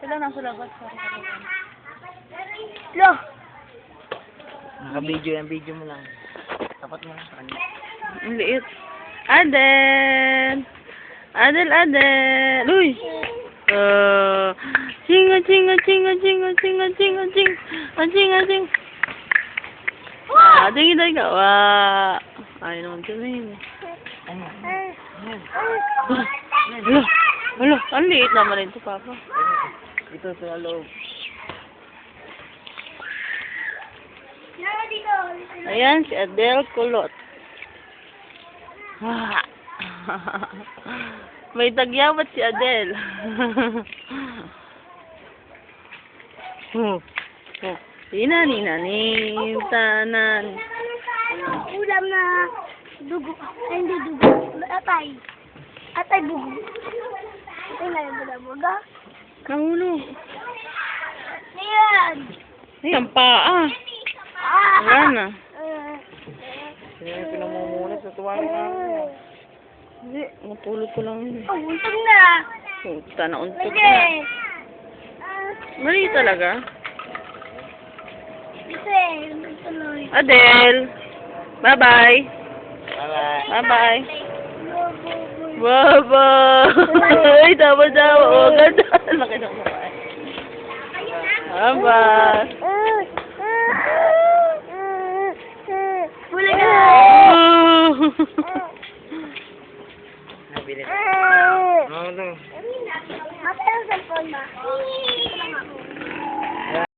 Sila nasa labas. Lo! Naka-video yan, video mo lang. Tapat mo lang sa kanya. Ang liit. Adel! Adel! Uy! Chinga, chinga, chinga, chinga, chinga, chinga, chinga, chinga, chinga. Tingin tayo ka. Ayaw naman sabihin. Hala, ang liit naman ito, Papa. Ito sa loob. Ayan, si Adel Kulot. May tagyawat si Adel. Nina, tanan. Ulam na dugo. Ay, hindi dugo. Atay. Atay bugo. Atay na yung buga-buga. Kahulo. Ayan. Ay, ang paa. Wala na. Sino yung pinamumunas sa tuwalin namin? Hindi, napulot ko lang yun. Oh, untog na. Puta, nauntok Pwede. na. Mali talaga. Kasi, tuloy. Adel. Bye-bye. Bye-bye. Bye-bye. Bye-bye. Ay, tama-tama. O, ganda. Laki ng mukha. Bye-bye.